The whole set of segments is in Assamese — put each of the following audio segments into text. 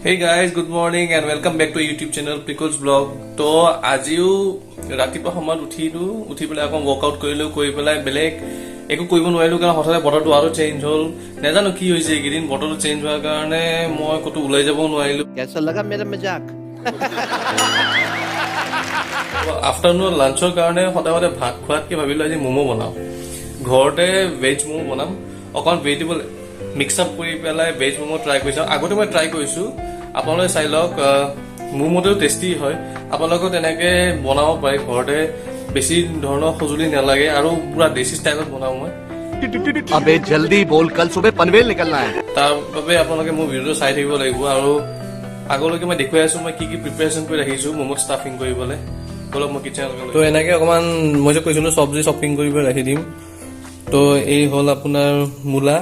Hey guys, good morning and welcome back to YouTube channel Pickles Vlog. তো আজিও ৰাতিপুৱা সময়ত উঠি পেলাই আকৌ ৱৰ্কআউট কৰিলো কৰি পেলাই বেলেগ একো কৰিব নোৱাৰিলো কাৰণ হঠাতে বতৰটো আৰু চেঞ্জ হ'ল নেজানো কি হৈছে এইকেইদিন বতৰটো চেঞ্জ হোৱাৰ কাৰণে মই কতো ওলাই যাব নোৱাৰিলো कैसा लगा मेरा मजाक আফটাৰনুন লাঞ্চৰ কাৰণে হঠাতে ভাত খোৱাতকে ভাবিলো আজি মমো বনাও ঘৰতে ভেজ মমো বনাম অকল ভেজিটেবল মিক্স আপ কৰি পেলাই ভেজ মমো ট্ৰাই কৰিছো আগতে মই ট্ৰাই কৰিছো আপোনালোকে চাই লওক মোৰ মতেও টেষ্টি হয় আপোনালোকে তেনেকে বনাব পাৰে ঘৰতে বেছি ধৰণৰ সঁজুলি নালাগে আৰু পুৰা দেশী ষ্টাইলত বনাও মই अबे जल्दी बोल कल सुबह पनवेल निकलना है তাৰ বাবে আপোনালোকে মোৰ ভিডিঅ'টো চাই থাকিব লাগিব আৰু আগলৈকে মই দেখুৱাই আছো মই কি কি প্ৰিপাৰেচন কৰি ৰাখিছো মমো ষ্টাফিং কৰিবলৈ বলক মই কিচেনলৈ তো এনেকে অকমান মই যে কৈছিলো চব্জি শ্বপিং কৰিব ৰাখি দিম তো এই হ'ল আপোনাৰ মূলা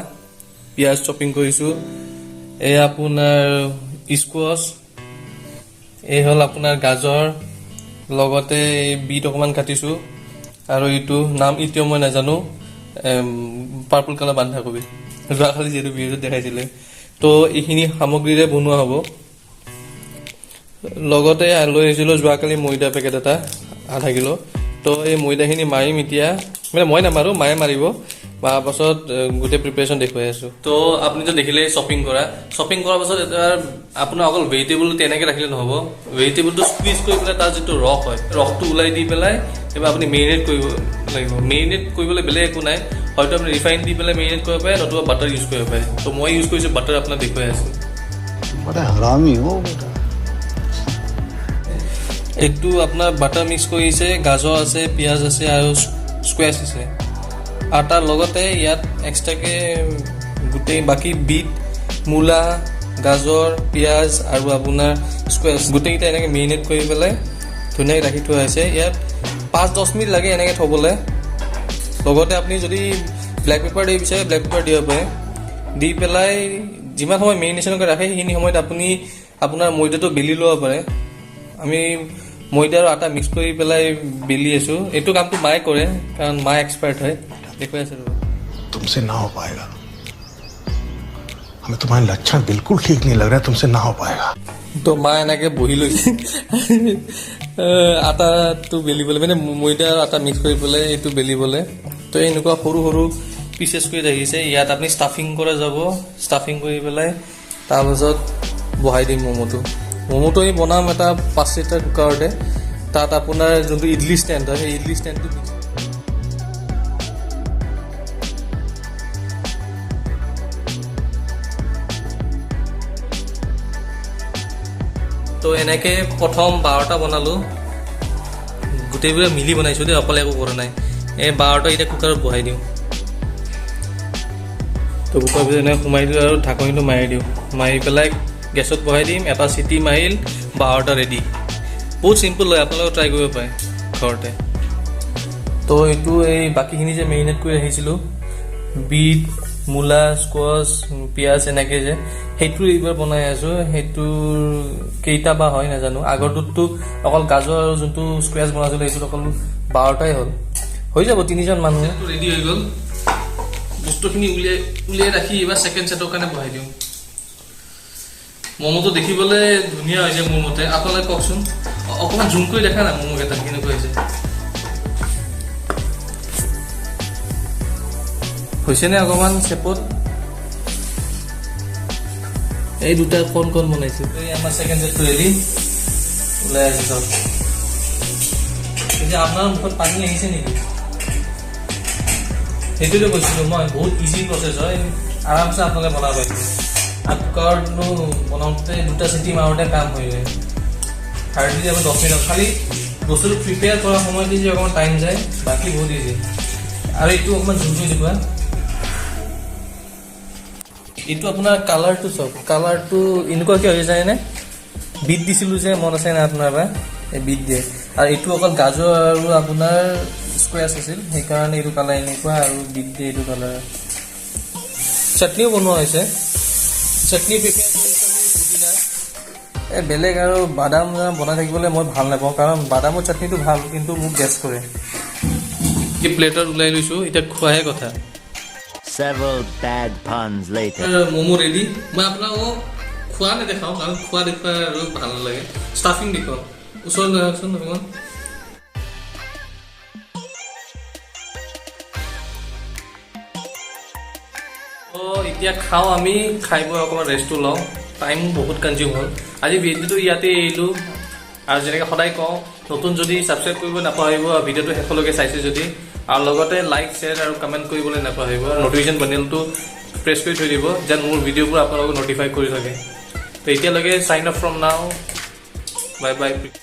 পিয়াজ শ্বপিং কৰিছো এই আপোনাৰ স্কোৱাছ এই হ'ল আপোনাৰ গাজৰ লগতে বিট অকমান কাটিছো আৰু এইটো নাম ইতিয়াও মই নাজানো পাৰ্পল কালাৰ বন্ধাকবি যোৱাকালি যিহেতু ভিডিঅ'ত দেখাইছিলে তো এইখিনি সামগ্ৰীৰে বনোৱা হ'ব লগতে লৈ আহিছিলো যোৱাকালি ময়দা পেকেট এটা আধা কিলো তো এই ময়দাখিনি মাৰিম এতিয়া মানে মই নামাৰো মায়ে মাৰিব বা পাছত গোটেই প্ৰিপাৰেচন দেখুৱাই আছো তো আপুনি তো দেখিলে শ্বপিং কৰাৰ পাছত এটা আপোনাৰ অকল ভেজিটেবল তেনেকে ৰাখিলে নহ'ব ভেজিটেবলটো স্কুইজ কৰি পেলাই তাৰ যিটো ৰস হয় ৰসটো ওলাই দি পেলাই এবাৰ আপুনি মেৰিনেট কৰিব লাগিব মেৰিনেট কৰিবলৈ বেলেগ একো নাই হয়তো আপুনি ৰিফাইন দি পেলাই মেৰিনেট কৰিব পাৰে নতুবা বাটাৰ ইউজ কৰিব পাৰে তো মই ইউজ কৰিছো বাটাৰ আপোনাক দেখুৱাই আছো बड़ा हरामी हो बेटा এইটো আপোনাৰ বাটাৰ মিক্স কৰিছে গাজৰ আছে পিয়াজ আছে আৰু স্কোৱাছ আছে আৰু তাৰ লগতে ইয়াত এক্সট্ৰাকে গোটেই বাকী বিট মূলা গাজৰ পিয়াজ আৰু আপোনাৰ স্কোৱাছ গোটেইকেইটা এনেকৈ মেৰিনেট কৰি পেলাই ধুনীয়াকৈ ৰাখি থোৱা হৈছে ইয়াত 5-10 মিনিট লাগে এনেকৈ থ'বলৈ লগতে আপুনি যদি ব্লেক পেপাৰ দিব বিচাৰে ব্লেক পেপাৰ দিব পাৰে দি পেলাই যিমান সময় মেৰিনেশ্যন কৰি ৰাখে সেইখিনি সময়ত আপুনি আপোনাৰ ময়দাটো বেলি ল'ব পাৰে আমি ময়দা আৰু আটা মিক্স কৰি পেলাই বেলি আছো এইটো কামটো মায়ে কৰে কাৰণ মা এক্সপাৰ্ট হয় দেখুৱাই আছে तुमसे ना हो पाएगा हमें तुम्हारे लक्षण बिल्कुल ठीक नहीं लग रहा है तुमसे ना हो पाएगा তো মা এনেকে বহি লৈছে আটাটো বেলিবলৈ মানে ময়দা আৰু আটা মিক্স কৰি পেলাই এইটো বেলিবলৈ তো এনেকুৱা সৰু সৰু পিচেছ কৰি ৰাখিছে ইয়াত আপুনি ষ্টাফিং কৰা যাব ষ্টাফিং কৰি পেলাই তাৰপাছত বহাই দিম মমোটো আমি বনাম এটা 5 লিটাৰ কুকাৰতে তাত আপোনাৰ যোনটো ইডলি ষ্টেণ্ড হয় সেই ইডলি ষ্টেণ্ডটো তো এনেকে প্ৰথম 12টা বনালো গোটেইবোৰে মিলি বনাইছো দেই অকলে একো কৰা নাই এই 12টা এতিয়া কুকাৰত বহাই দিওঁ তো কুকাৰৰ ভিতৰত এনেকৈ সোমাই দিওঁ আৰু ঢাকনিটো মাৰি দিওঁ মাৰি পেলাই গেছত বহাই দিম এটা চিটি মাৰিল 12টা ৰেডি বহুত চিম্পল হয় আপোনালোকে ট্ৰাই কৰিব পাৰে ঘৰতে তো এইটো এই বাকীখিনি যে মেৰিনেট কৰি ৰাখিছিলোঁ বিট মূলা স্কোৱাছ পিঁয়াজ এনেকৈ যে সেইটো এইবাৰ বনাই আছোঁ সেইটোৰ কেইটা বা হয় নাজানো আগৰটোততো অকল গাজৰ আৰু যোনটো স্কোৱাছ বনাইছিলোঁ সেইটোত অকল 12টাই হ'ল হৈ যাব 3জন মানুহ ৰেডি হৈ গ'ল বস্তুখিনি উলিয়াই ৰাখি এইবাৰ ছেকেণ্ড ছেটৰ কাৰণে বহাই দিওঁ মমোটো দেখিবলৈ ধুনীয়া হৈছে মোৰ মতে আপোনালোকে কওকচোন অকণমান জুম কৰি দেখা নাই মমোকেইটা কেনেকুৱা হৈছেনে অকণমান চেপত এই দুটা কণ বনাইছো এই আমাৰ ছেকেণ্ড ছেটটো ৰেডি ওলাই আছে চব এতিয়া আপোনাৰ মুখত পানী আহিছে নেকি সেইটোতো কৈছিলোঁ মই বহুত ইজি প্ৰচেছ হয় আৰামছে আপোনালোকে বনাব পাৰিব আৰু কুকাৰটো বনাওঁতে দুটা চিটি মাৰোঁতে কাম হৈ যায় হাৰ্ডলি যাব 10 মিনিট খালি বস্তুটো প্ৰিপেয়াৰ কৰাৰ সময়ত যে অকণমান টাইম যায় বাকী বহুত ইজি আৰু এইটো অকণমান জুম কৰি দেখুৱা এইটো আপোনাৰ কালাৰটো চাওক কালাৰটো এনেকুৱা কিয় হৈ যায়নে বিট দিছিলোঁ যে মন আছে নাই আপোনাৰ বা এই বিট দিয়ে আৰু এইটো অকল গাজৰ আৰু আপোনাৰ স্কোৱাছ আছিল সেইকাৰণে এইটো কালাৰ এনেকুৱা আৰু বিট দিয়ে এইটো কালাৰ চাটনিও বনোৱা হৈছে চাটনি প্ৰিপেয়াৰ কৰিছে বেলেগ আৰু বাদাম বনাই থাকিবলৈ মই ভাল নাপাওঁ কাৰণ বাদামৰ চাটনিটো ভাল কিন্তু মোক গেছ কৰে কি প্লেটত ওলাই লৈছোঁ এতিয়া খোৱাহে কথা Several bad puns later momo ready মই আপোনাক খোৱা নেদেখাওঁ কাৰণ খোৱা দেখুৱাই আৰু ভাল নালাগে ষ্টাফিং দেখুৱাওঁ ওচৰত লৈ আহকচোন অকণমান এতিয়া খাওঁ আমি খাই বৈ অকণমান ৰেষ্টটো লওঁ টাইম বহুত কনজিউম হ'ল আজি ভিডিঅ'টো ইয়াতে এৰিলোঁ আৰু যেনেকৈ সদায় কওঁ নতুন যদি ছাবস্ক্ৰাইব কৰিব নাপাহৰিব ভিডিঅ'টো শেষলৈকে চাইছে যদি আৰু লগতে লাইক শ্বেয়াৰ আৰু কমেণ্ট কৰিবলৈ নাপাহৰিব নটিফিকেশ্যন পেনেলটো প্ৰেছ কৰি থৈ দিব যেন মোৰ ভিডিঅ'বোৰ আপোনালোকক নটিফাই কৰি থাকে তো এতিয়ালৈকে চাইন অফ ফ্ৰম নাও বাই বাই